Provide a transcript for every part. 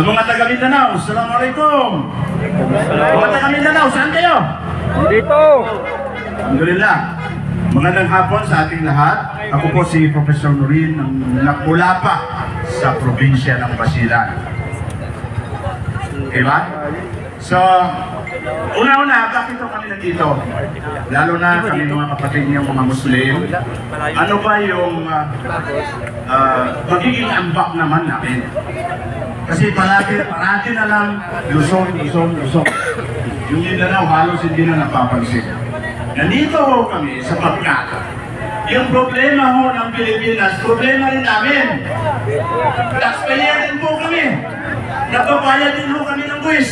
Mga taga Mindanao, Assalamualaikum. Mga taga Mindanao, saan kayo? Dito. Alhamdulillah. Magandang hapon sa ating lahat. Ako po si Professor Nurin ng Nakpulapa sa probinsya ng Basilan. Okay ba? So, una-una, bakit kami nandito? Lalo na kami mga kapatid niyong mga Muslim. Ano ba yung magiging ambak naman namin? Kasi parati na lang Luzon. Yung Mindanao halos hindi na napapansin. Nandito ho kami sapagkat yung problema ho ng Pilipinas, problema rin namin. Taxpayer din po kami. Napabayad din ho kami ng buwis.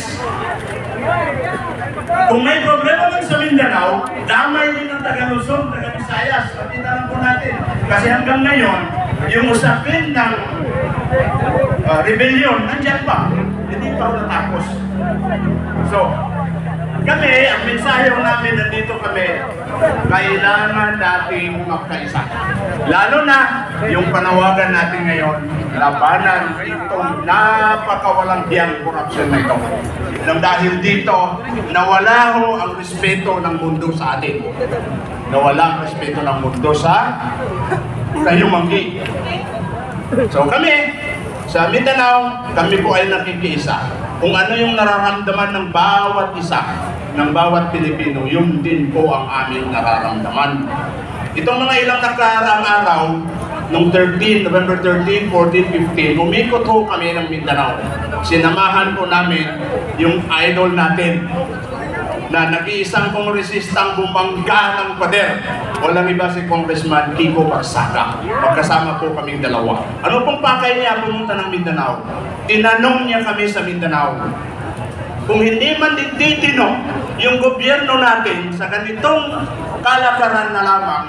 Kung may problema man sa Mindanao, damay din ng taga Luzon, taga Visayas. Pakita lang po natin. Kasi hanggang ngayon, yung usapin ng rebellion, nandiyan pa. Hindi pa natapos. So, kami, ang mensahe namin, nandito kami, kailangan nating magkaisa. Lalo na yung panawagan natin ngayon, labanan itong napakawalang biyang korupsyon na ito. Nang dahil dito, nawala ho ang respeto ng mundo sa atin. Nawala ang respeto ng mundo sa kayumanggi. So kami, sa Mindanao, kami po ay nakikiisa. Kung ano yung nararamdaman ng bawat isa, ng bawat Pilipino, yun din po ang aming nararamdaman. Itong mga ilang nakaraang araw, noong November 13, 14, 15, umikot ho kami ng Mindanao. Sinamahan po namin yung idol natin na nag-iisang kongresistang bumangga ng pader. Walang iba si Congressman Kiko Barsaga. Magkasama po kaming dalawa. Ano pong pakay niya pumunta ng Mindanao? Tinanong niya kami sa Mindanao. Kung hindi man ditino yung gobyerno natin sa ganitong kalakaran na lamang,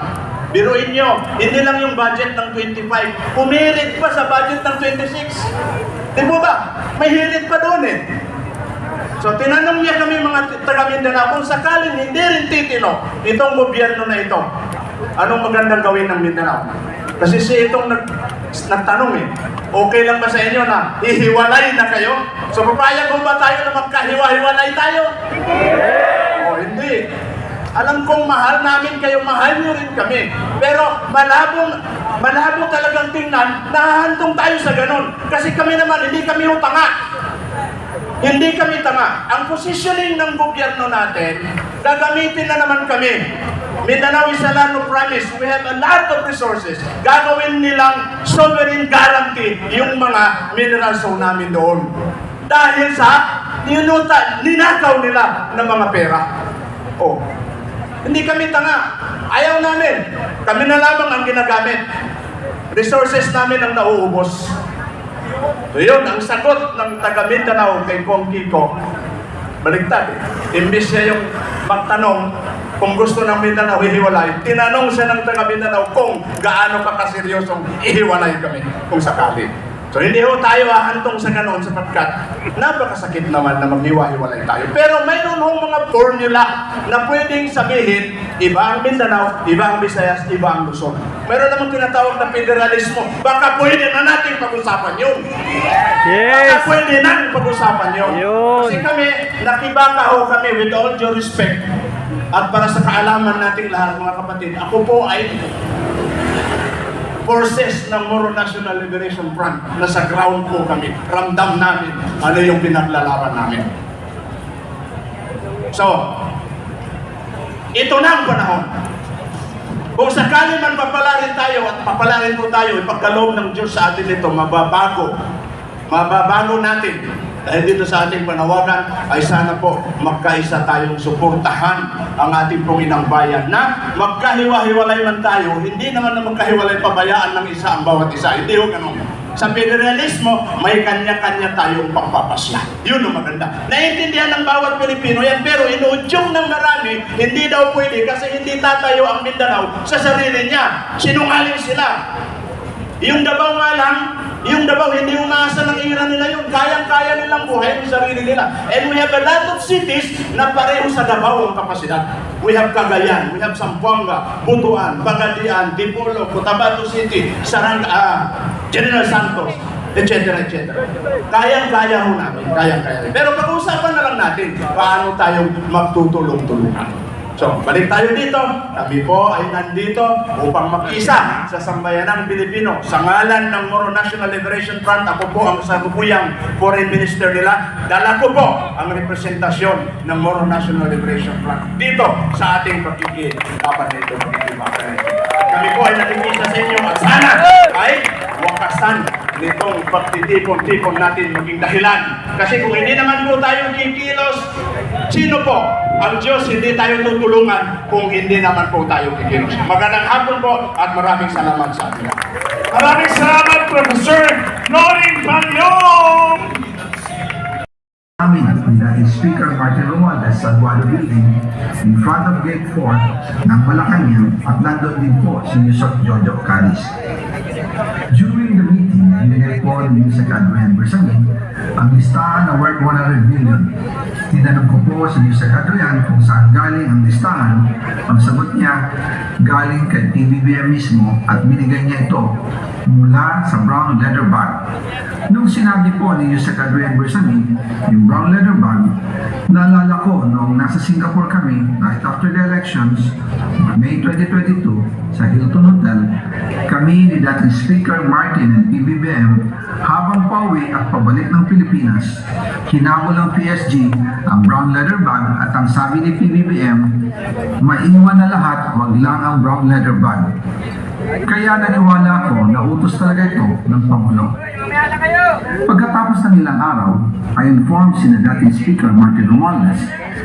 biruin nyo, hindi lang yung budget ng 25, pumirit pa sa budget ng 26. Di po ba? May hirit pa doon eh. So tinanong niya kami mga taga Mindanao kung sakaling hindi rin titino itong gobyerno na ito, anong magandang gawin ng Mindanao? Kasi siya itong nagtanong eh, okay lang ba sa inyo na ihiwalay na kayo? So papayag ko ba tayo na magkahiwa-hiwalay tayo? O hindi. Alam kong mahal namin kayo, mahal nyo rin kami. Pero malabo talagang tingnan, nahahantong tayo sa ganun. Kasi kami naman, hindi kami utanga. Hindi kami tanga. Ang positioning ng gobyerno natin, gagamitin na naman kami. Mindanao is a land of promise. We have a lot of resources. Gagawin nilang sovereign guarantee yung mga minerals namin doon. Dahil sa ninakaw nila ng mga pera. Oh, hindi kami tanga. Ayaw namin. Kami na lamang ang ginagamit. Resources namin ang nauubos. So yun, ang sagot ng taga Mindanao kay Kong Kiko, baligtad. Imbis niya yung magtanong kung gusto ng Mindanao ihiwalay, tinanong siya ng taga Mindanao kung gaano ka kaseryosong ihiwalay kami kung sakali. So hindi ho tayo hahantong sa ganoon sapagkat napakasakit naman na maghiwa-hiwalay tayo. Pero mayroon hong mga formula na pwedeng sabihin, iba ang Mindanao, iba ang Visayas, iba ang Luzon. Mayroon namang tinatawag na federalismo. Baka pwede na natin pag-usapan yun. Yes! Baka pwede natin pag-usapan yun. Kasi kami, nakibaka ho kami with all due respect. At para sa kaalaman nating lahat mga kapatid, ako po ay forces ng Moro National Liberation Front. Nasa ground po kami. Ramdam namin ano yung pinaglalaban namin. So, ito na ang panahon. Kung sakali man papalarin tayo at papalarin po tayo, ipagkaloob ng Diyos sa atin ito, mababago natin. Dahil dito sa ating panawagan ay sana po magkaisa tayong suportahan ang ating Panginoong bayan na magkahiwa-hiwalay man tayo, hindi naman na magkahiwalay pabayaan ng isa ang bawat isa. Hindi ho ganun. Sa federalismo, may kanya-kanya tayong pagpapasya. Yun ang maganda. Naiintindihan ng bawat Pilipino yan, pero inuudyong ng marami, hindi daw pwede kasi hindi tatayo ang Mindanao sa sarili niya. Sinungaling sila. Yung Davao nga lang, yung Davao hindi umaasa ng ira nila yun. Kayang-kaya nilang buhay yung sarili nila. And we have a lot of cities na pareho sa Davao ang kapasidad. We have Cagayan, we have Zamboanga, Butuan, Pagadian, Dipolo, Cotabato City, General Santos. etc. etc. Kayang-kaya ho namin, kayang-kaya. Pero pag-uusapan na lang natin, paano tayo magtutulong-tulungan. So, balik tayo dito. Kami po ay nandito upang mag-isa sa sambayanang Pilipino. Sa ngalan ng Moro National Liberation Front, ako po ang kasagubuyang foreign minister nila. Dala ko po ang representasyon ng Moro National Liberation Front dito sa ating pakikilaban nito. Kami po ay nakikita sa inyo at sana ay wakasan nitong pagtitipon-tipon natin maging dahilan. Kasi kung hindi naman po tayo kikilos, sino po? Ang Diyos, hindi tayo tutulungan kung hindi naman po tayo kikilos. Magandang hapon po at maraming salamat sa atin. Maraming salamat, Professor Noring Panyong! Amin ni Speaker Martin Romualdez sa Guado Building in front of Gate 4 ng Malacanang at nandun din po si Yusok Jojo Caris. During the meeting, binigay po ni Yusok Adrian Bersamin ang listahan na worth 100 million. Tinanong ko po si Yusok Adrian kung saan galing ang listahan. Ang sagot niya, galing kay PBBM mismo at binigay niya ito mula sa brown leather bag. Nung sinabi po ni Yusek Adrian Bersamin, yung brown leather bag, naalala ko nung nasa Singapore kami, right after the elections, May 2022, sa Hilton Hotel, kami ni dating Speaker Martin and PBBM, habang pauwi at pabalik ng Pilipinas, hinabol ng PSG ang brown leather bag at ang sabi ni PBBM, maiwan na lahat, wag lang ang brown leather bag. Kaya naniwala ako na utos talaga ito ng Pangulo. Pagkatapos ng ilang araw, I informed sina dating Speaker Martin Romualdez,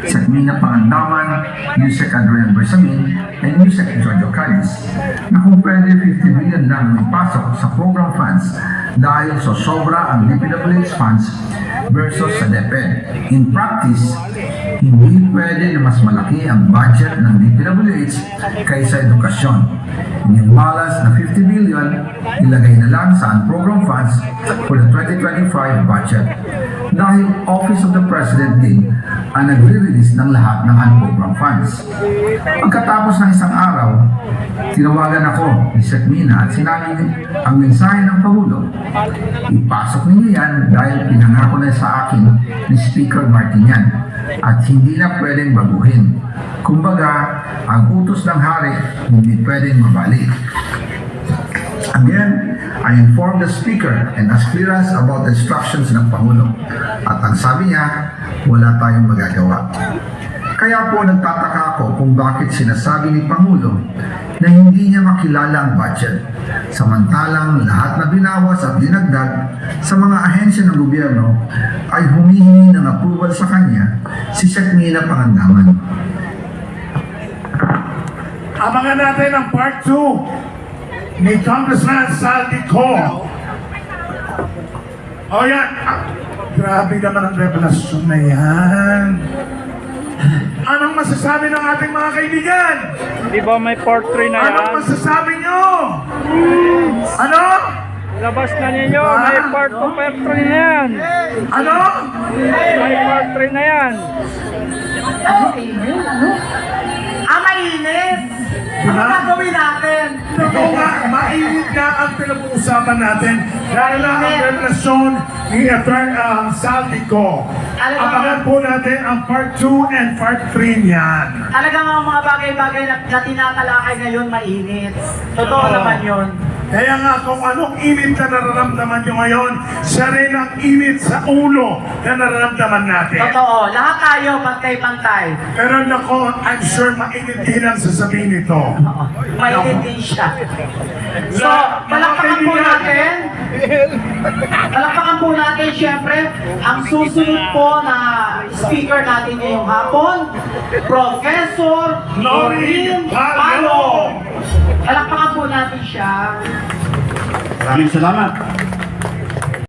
Sakmina Pangandaman, Yusek Adrian Bersamin, and Yusek Jojo Caris na kung pwede 50 million lang may pasok sa program funds dahil sa sobra ang DPWH funds versus sa DepEd. In practice, hindi pwede na mas malaki ang budget ng DPWH kaysa edukasyon. Yung malas na 50 billion, ilagay na lang sa program funds for the 2025 budget. Dahil Office of the President din ang nagre-release ng lahat ng program funds. Pagkatapos ng isang araw, tinawagan ako ni Sakmina at sinabi ang mensahe ng Pangulo. Ipasok niyo yan dahil pinangako na sa akin ni Speaker Martin yan at hindi na pwedeng baguhin. Kumbaga, ang utos ng hari hindi pwedeng mabalik. Again, I informed the Speaker and asked clearance about the instructions ng Pangulo. At ang sabi niya, wala tayong magagawa. Kaya po nagtataka ako kung bakit sinasabi ni Pangulo na hindi niya makilala ang budget. Samantalang lahat na binawas at dinagdag sa mga ahensya ng gobyerno ay humihingi ng approval sa kanya si Sakmina Pangandaman. Abangan natin ang part 2 ni Congressman Saldi Co. O yan, grabe naman ang revelasyon na yan. Anong masasabi ng ating mga kaibigan? Di ba may part 3 na yan? Anong masasabi nyo? Ano? Labas na ninyo, may part 2, part 3 na yan. Ano? May part 3 na yan. Ano? Init? Ano? Mainit! Ano Diba? gagawin natin? Ito nga, mainit nga ang pinag-uusapan natin dahil lang ang revelasyon ni Attorney Saldi Co. Abangan po natin ang part 2 and part 3 niyan. Talagang ang mga bagay-bagay na tinatalakay ngayon mainit. Totoo Oo. naman yun. Kaya nga kung anong init na nararamdaman nyo ngayon, siya rin ang init sa ulo na nararamdaman natin. Totoo. Lahat tayo pantay-pantay. Pero nako, I'm sure mainit din ang sasabihin nito. Oo. Mainit din siya. So, palakpakan po natin. Palakpakan po natin, syempre, ang susunod po na speaker natin ngayong hapon, Professor Norin Palong. Palakpakan po natin siya. Maraming salamat.